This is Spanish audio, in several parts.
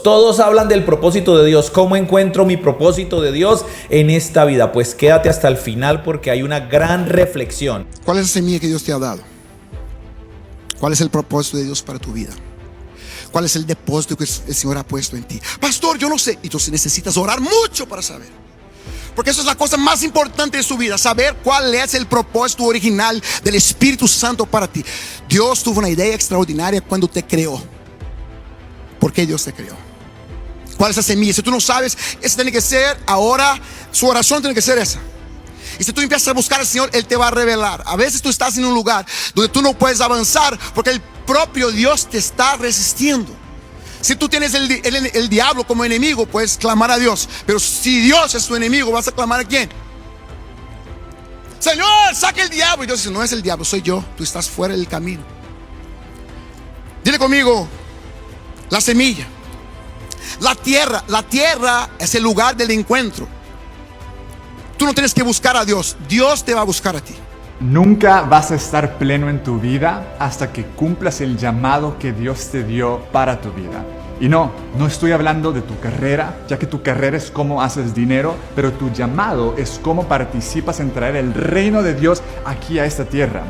Todos hablan del propósito de Dios. ¿Cómo encuentro mi propósito de Dios en esta vida? Pues quédate hasta el final porque hay una gran reflexión. ¿Cuál es la semilla que Dios te ha dado? ¿Cuál es el propósito de Dios para tu vida? ¿Cuál es el depósito que el Señor ha puesto en ti? Pastor, yo no sé. Entonces necesitas orar mucho para saber. Porque eso es la cosa más importante de su vida. Saber cuál es el propósito original del Espíritu Santo para ti. Dios tuvo una idea extraordinaria cuando te creó. ¿Por qué Dios te creó? ¿Cuál es la semilla? Si tú no sabes, esa tiene que ser ahora. Su oración tiene que ser esa. Y si tú empiezas a buscar al Señor, Él te va a revelar. A veces tú estás en un lugar donde tú no puedes avanzar porque el propio Dios te está resistiendo. Si tú tienes el diablo como enemigo, puedes clamar a Dios. Pero si Dios es tu enemigo, ¿vas a clamar a quién? Señor, saque el diablo. Y Dios dice, no es el diablo, soy yo. Tú estás fuera del camino. Dile conmigo, la semilla. La tierra es el lugar del encuentro. Tú no tienes que buscar a Dios, Dios te va a buscar a ti. Nunca vas a estar pleno en tu vida hasta que cumplas el llamado que Dios te dio para tu vida. Y no estoy hablando de tu carrera, ya que tu carrera es cómo haces dinero, pero tu llamado es cómo participas en traer el reino de Dios aquí a esta tierra.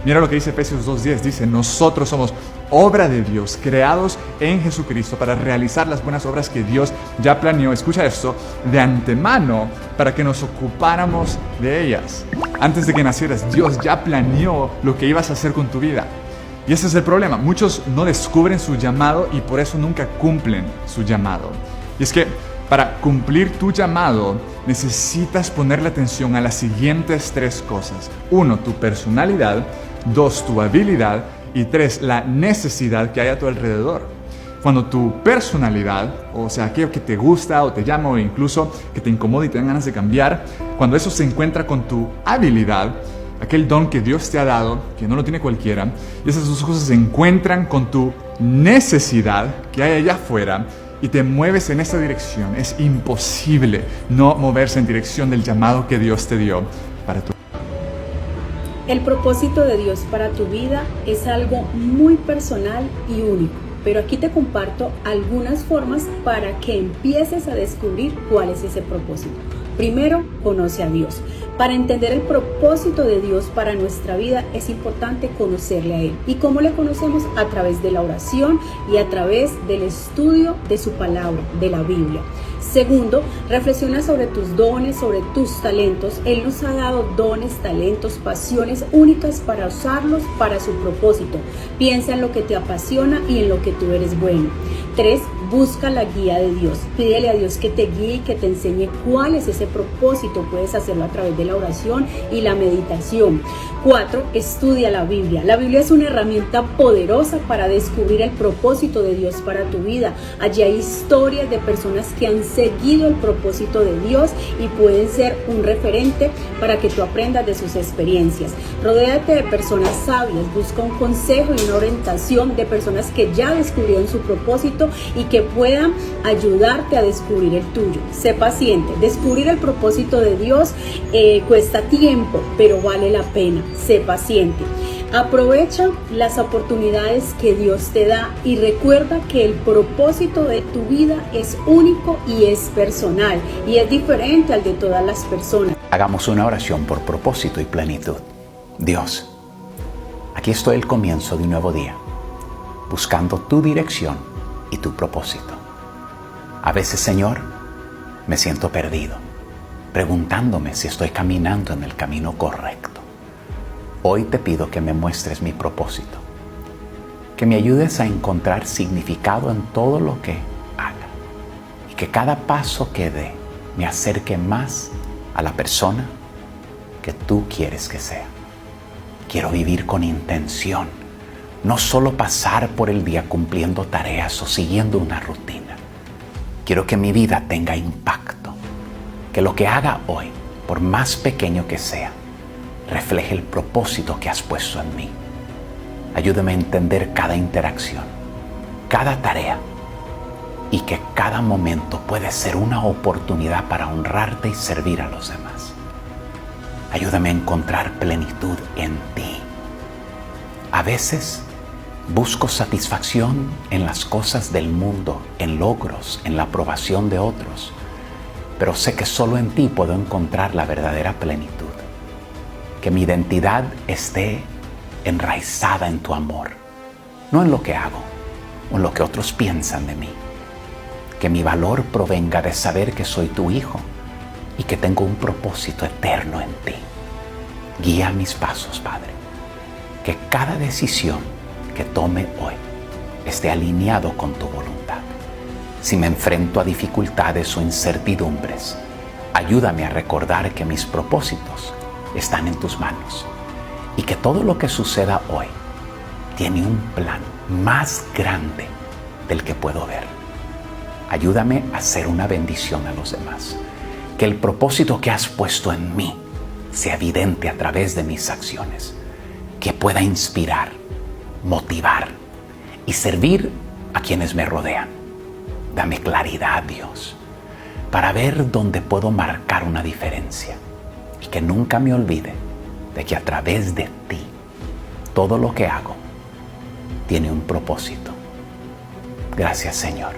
Mira lo que dice Efesios 2:10, dice, nosotros somos obra de Dios, creados en Jesucristo para realizar las buenas obras que Dios ya planeó, escucha esto, de antemano para que nos ocupáramos de ellas. Antes de que nacieras, Dios ya planeó lo que ibas a hacer con tu vida. Y ese es el problema, muchos no descubren su llamado y por eso nunca cumplen su llamado. Y es que para cumplir tu llamado necesitas ponerle atención a las siguientes 3 cosas. 1, tu personalidad. 2, tu habilidad. Y 3, la necesidad que hay a tu alrededor. Cuando tu personalidad, o sea, aquello que te gusta o te llama o incluso que te incomoda y te dan ganas de cambiar, cuando eso se encuentra con tu habilidad, aquel don que Dios te ha dado, que no lo tiene cualquiera, y esas 2 cosas se encuentran con tu necesidad que hay allá afuera y te mueves en esa dirección, es imposible no moverse en dirección del llamado que Dios te dio para tu vida. El propósito de Dios para tu vida es algo muy personal y único, pero aquí te comparto algunas formas para que empieces a descubrir cuál es ese propósito. Primero, conoce a Dios. Para entender el propósito de Dios para nuestra vida es importante conocerle a Él. ¿Y cómo le conocemos? A través de la oración y a través del estudio de su palabra, de la Biblia. Segundo, reflexiona sobre tus dones, sobre tus talentos. Él nos ha dado dones, talentos, pasiones únicas para usarlos para su propósito. Piensa en lo que te apasiona y en lo que tú eres bueno. 3, busca la guía de Dios. Pídele a Dios que te guíe y que te enseñe cuál es ese propósito. Puedes hacerlo a través de la oración y la meditación. 4, estudia la Biblia. La Biblia es una herramienta poderosa para descubrir el propósito de Dios para tu vida. Allí hay historias de personas que han seguido el propósito de Dios y pueden ser un referente para que tú aprendas de sus experiencias. Rodéate de personas sabias, busca un consejo y una orientación de personas que ya descubrieron su propósito y que puedan ayudarte a descubrir el tuyo. Sé paciente. Descubrir el propósito de Dios cuesta tiempo, pero vale la pena. Sé paciente. Aprovecha las oportunidades que Dios te da y recuerda que el propósito de tu vida es único y es personal y es diferente al de todas las personas. Hagamos una oración por propósito y plenitud. Dios, aquí estoy al comienzo de un nuevo día, buscando tu dirección y tu propósito. A veces, Señor, me siento perdido, preguntándome si estoy caminando en el camino correcto. Hoy te pido que me muestres mi propósito, que me ayudes a encontrar significado en todo lo que haga y que cada paso que dé me acerque más a la persona que tú quieres que sea. Quiero vivir con intención, no solo pasar por el día cumpliendo tareas o siguiendo una rutina. Quiero que mi vida tenga impacto, que lo que haga hoy, por más pequeño que sea, refleje el propósito que has puesto en mí. Ayúdame a entender cada interacción, cada tarea y que cada momento puede ser una oportunidad para honrarte y servir a los demás. Ayúdame a encontrar plenitud en ti. A veces Busco satisfacción en las cosas del mundo, en logros, en la aprobación de otros. Pero sé que solo en ti puedo encontrar la verdadera plenitud. Que mi identidad esté enraizada en tu amor, no en lo que hago o en lo que otros piensan de mí. Que mi valor provenga de saber que soy tu hijo y que tengo un propósito eterno en ti. Guía mis pasos, Padre. Que cada decisión que tome hoy esté alineado con tu voluntad. Si me enfrento a dificultades o incertidumbres, ayúdame a recordar que mis propósitos están en tus manos y que todo lo que suceda hoy tiene un plan más grande del que puedo ver. Ayúdame a ser una bendición a los demás. Que el propósito que has puesto en mí sea evidente a través de mis acciones. Que pueda inspirar, motivar y servir a quienes me rodean. Dame claridad, Dios, para ver dónde puedo marcar una diferencia y que nunca me olvide de que a través de ti todo lo que hago tiene un propósito. Gracias, Señor,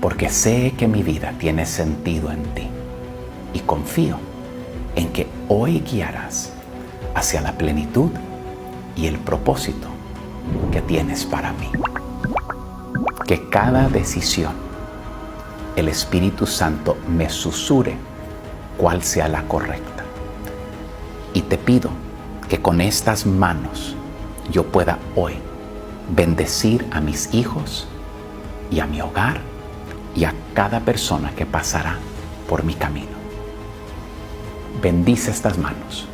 porque sé que mi vida tiene sentido en ti y confío en que hoy guiarás hacia la plenitud y el propósito que tienes para mí. Que cada decisión el Espíritu Santo me susurre cuál sea la correcta. Y te pido que con estas manos yo pueda hoy bendecir a mis hijos y a mi hogar y a cada persona que pasará por mi camino. Bendice estas manos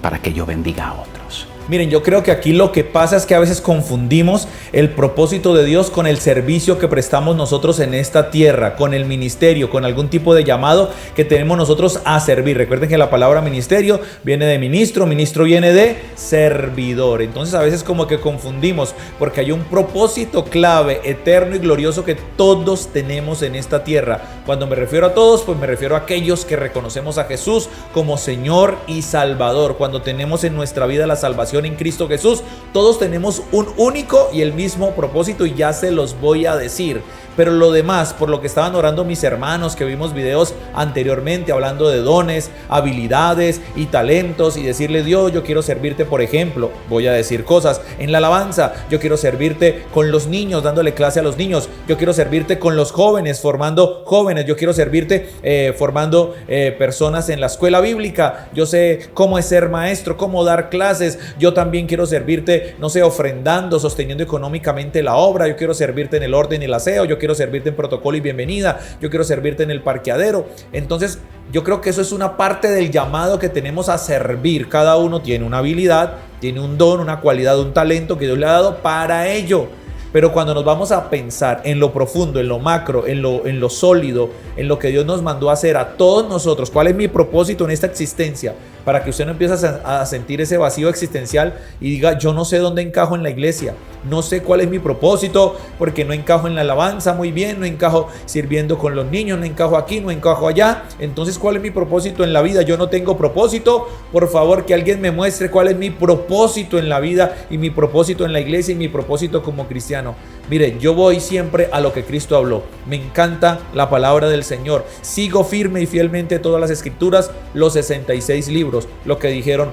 para que yo bendiga a otros. Miren, yo creo que aquí lo que pasa es que a veces confundimos el propósito de Dios con el servicio que prestamos nosotros en esta tierra, con el ministerio, con algún tipo de llamado que tenemos nosotros a servir. Recuerden que la palabra ministerio viene de ministro, ministro viene de servidor. Entonces a veces como que confundimos porque hay un propósito clave, eterno y glorioso que todos tenemos en esta tierra. Cuando me refiero a todos, pues me refiero a aquellos que reconocemos a Jesús como Señor y Salvador. Cuando tenemos en nuestra vida la salvación en Cristo Jesús, todos tenemos un único y el mismo propósito y ya se los voy a decir. Pero lo demás, por lo que estaban orando mis hermanos, que vimos videos anteriormente hablando de dones, habilidades y talentos y decirle: Dios, yo quiero servirte, por ejemplo, voy a decir cosas en la alabanza, yo quiero servirte con los niños, dándole clase a los niños, yo quiero servirte con los jóvenes, formando jóvenes, yo quiero servirte formando personas en la escuela bíblica, yo sé cómo es ser maestro, cómo dar clases, yo también quiero servirte, no sé, ofrendando, sosteniendo económicamente la obra, yo quiero servirte en el orden y el aseo, yo quiero servirte en protocolo y bienvenida, yo quiero servirte en el parqueadero. Entonces yo creo que eso es una parte del llamado que tenemos a servir. Cada uno tiene una habilidad, tiene un don, una cualidad, un talento que Dios le ha dado para ello. Pero cuando nos vamos a pensar en lo profundo, en lo macro, en lo sólido, en lo que Dios nos mandó a hacer a todos nosotros, ¿cuál es mi propósito en esta existencia? Para que usted no empiece a sentir ese vacío existencial y diga: yo no sé dónde encajo en la iglesia, no sé cuál es mi propósito, porque no encajo en la alabanza muy bien, no encajo sirviendo con los niños, no encajo aquí, no encajo allá. Entonces, ¿cuál es mi propósito en la vida? Yo no tengo propósito. Por favor, que alguien me muestre cuál es mi propósito en la vida y mi propósito en la iglesia y mi propósito como cristiano. Mire, yo voy siempre a lo que Cristo habló. Me encanta la palabra del Señor. Sigo firme y fielmente todas las escrituras, los 66 libros, lo que dijeron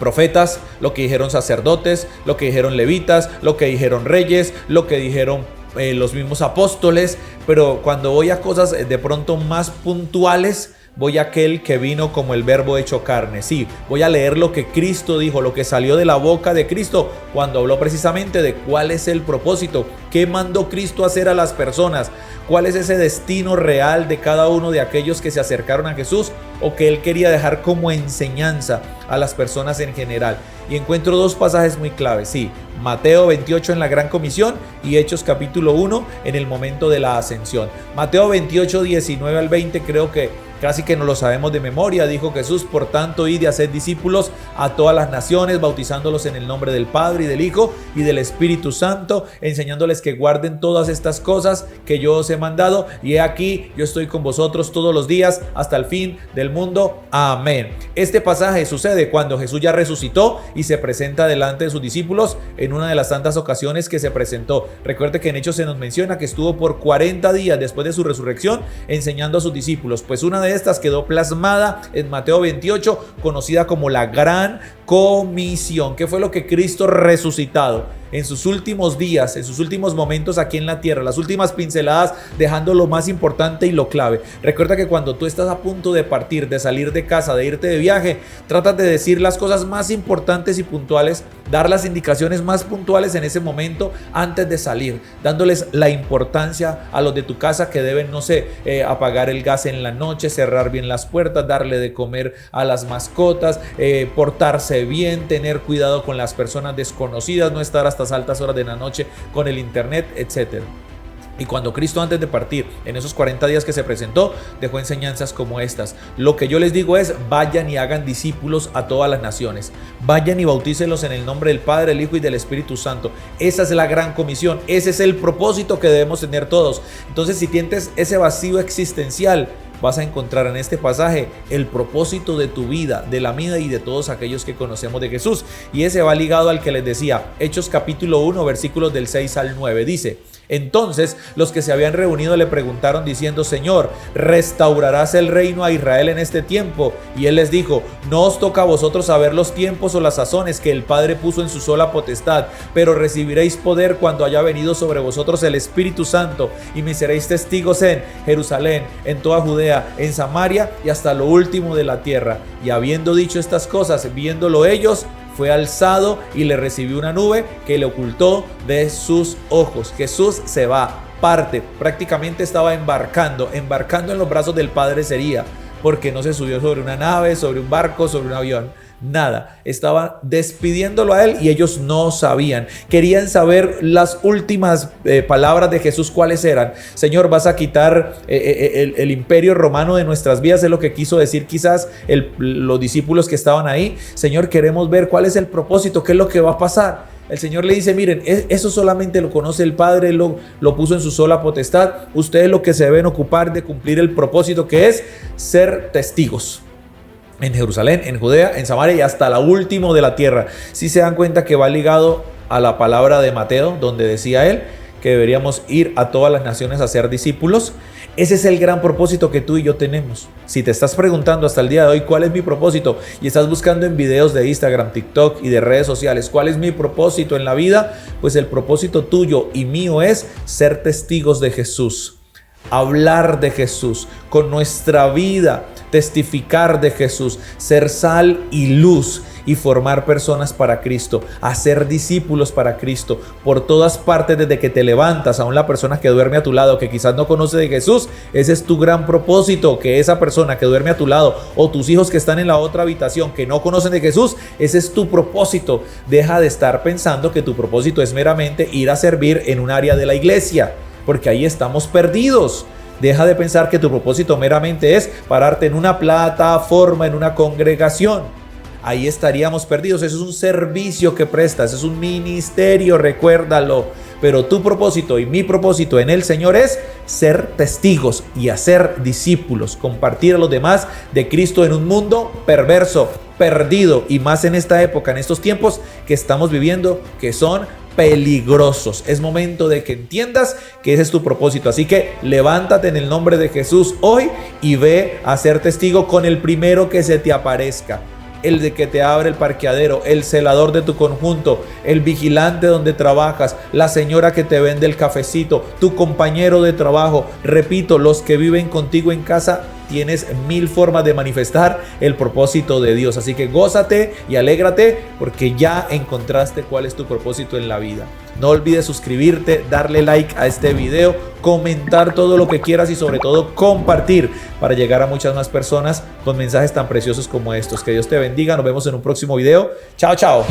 profetas, lo que dijeron sacerdotes, lo que dijeron levitas, lo que dijeron reyes, lo que dijeron los mismos apóstoles. Pero cuando voy a cosas de pronto más puntuales, voy a aquel que vino como el verbo hecho carne. Sí, voy a leer lo que Cristo dijo, lo que salió de la boca de Cristo cuando habló precisamente de cuál es el propósito, qué mandó Cristo a hacer a las personas, cuál es ese destino real de cada uno de aquellos que se acercaron a Jesús o que Él quería dejar como enseñanza a las personas en general. Y encuentro dos pasajes muy claves, sí, Mateo 28 en la Gran Comisión y Hechos capítulo 1 en el momento de la ascensión. Mateo 28, 19 al 20 creo que casi que no lo sabemos de memoria. Dijo Jesús: por tanto, id y haced discípulos a todas las naciones, bautizándolos en el nombre del Padre y del Hijo y del Espíritu Santo, enseñándoles que guarden todas estas cosas que yo os he mandado, y he aquí, yo estoy con vosotros todos los días hasta el fin del mundo. Amén. Este pasaje sucede cuando Jesús ya resucitó y se presenta delante de sus discípulos en una de las tantas ocasiones que se presentó. Recuerde que en Hechos se nos menciona que estuvo por 40 días después de su resurrección enseñando a sus discípulos. Pues una de estas quedó plasmada en Mateo 28, conocida como la Gran Comisión. ¿Qué fue lo que Cristo resucitado en sus últimos días, en sus últimos momentos aquí en la tierra, las últimas pinceladas, dejando lo más importante y lo clave? Recuerda que cuando tú estás a punto de partir, de salir de casa, de irte de viaje, tratas de decir las cosas más importantes y puntuales, dar las indicaciones más puntuales en ese momento antes de salir, dándoles la importancia a los de tu casa que deben, no sé, apagar el gas en la noche, cerrar bien las puertas, darle de comer a las mascotas, portarse bien, tener cuidado con las personas desconocidas, no estar hasta altas horas de la noche con el internet, etcétera. Y cuando Cristo, antes de partir, en esos 40 días que se presentó, dejó enseñanzas como estas. Lo que yo les digo es: vayan y hagan discípulos a todas las naciones. Vayan y bautícenlos en el nombre del Padre, el Hijo y del Espíritu Santo. Esa es la gran comisión. Ese es el propósito que debemos tener todos. Entonces, si sientes ese vacío existencial, vas a encontrar en este pasaje el propósito de tu vida, de la mía y de todos aquellos que conocemos de Jesús. Y ese va ligado al que les decía, Hechos capítulo 1, versículos del 6 al 9. Dice: entonces los que se habían reunido le preguntaron diciendo: Señor, ¿restaurarás el reino a Israel en este tiempo? Y él les dijo: no os toca a vosotros saber los tiempos o las sazones que el Padre puso en su sola potestad, pero recibiréis poder cuando haya venido sobre vosotros el Espíritu Santo, y me seréis testigos en Jerusalén, en toda Judea, en Samaria y hasta lo último de la tierra. Y habiendo dicho estas cosas, viéndolo ellos, fue alzado y le recibió una nube que le ocultó de sus ojos. Jesús se va, parte, prácticamente estaba embarcando en los brazos del Padre sería, porque no se subió sobre una nave, sobre un barco, sobre un avión. Nada, estaba despidiéndolo a él y ellos no sabían. Querían saber las últimas palabras de Jesús, cuáles eran. Señor, vas a quitar el imperio romano de nuestras vidas, es lo que quiso decir quizás los discípulos que estaban ahí. Señor, queremos ver cuál es el propósito, qué es lo que va a pasar. El Señor le dice: miren, eso solamente lo conoce el Padre, lo puso en su sola potestad. Ustedes lo que se deben ocupar de cumplir el propósito, que es ser testigos en Jerusalén, en Judea, en Samaria y hasta la última de la tierra. Si se dan cuenta que va ligado a la palabra de Mateo, donde decía él que deberíamos ir a todas las naciones a ser discípulos. Ese es el gran propósito que tú y yo tenemos. Si te estás preguntando hasta el día de hoy cuál es mi propósito y estás buscando en videos de Instagram, TikTok y de redes sociales cuál es mi propósito en la vida, pues el propósito tuyo y mío es ser testigos de Jesús, hablar de Jesús con nuestra vida, testificar de Jesús, ser sal y luz y formar personas para Cristo, hacer discípulos para Cristo por todas partes, desde que te levantas, aún la persona que duerme a tu lado que quizás no conoce de Jesús. Ese es tu gran propósito, que esa persona que duerme a tu lado o tus hijos que están en la otra habitación que no conocen de Jesús, ese es tu propósito. Deja de estar pensando que tu propósito es meramente ir a servir en un área de la iglesia, porque ahí estamos perdidos. Deja de pensar que tu propósito meramente es pararte en una plataforma, en una congregación. Ahí estaríamos perdidos. Eso es un servicio que prestas, es un ministerio, recuérdalo. Pero tu propósito y mi propósito en el Señor es ser testigos y hacer discípulos, compartir a los demás de Cristo en un mundo perverso, perdido, y más en esta época, en estos tiempos que estamos viviendo, que son peligrosos. Es momento de que entiendas que ese es tu propósito. Así que levántate en el nombre de Jesús hoy y ve a ser testigo con el primero que se te aparezca. El de que te abre el parqueadero, el celador de tu conjunto, el vigilante donde trabajas, la señora que te vende el cafecito, tu compañero de trabajo. Repito, los que viven contigo en casa. Tienes 1000 formas de manifestar el propósito de Dios. Así que gózate y alégrate porque ya encontraste cuál es tu propósito en la vida. No olvides suscribirte, darle like a este video, comentar todo lo que quieras y sobre todo compartir para llegar a muchas más personas con mensajes tan preciosos como estos. Que Dios te bendiga. Nos vemos en un próximo video. Chao, chao.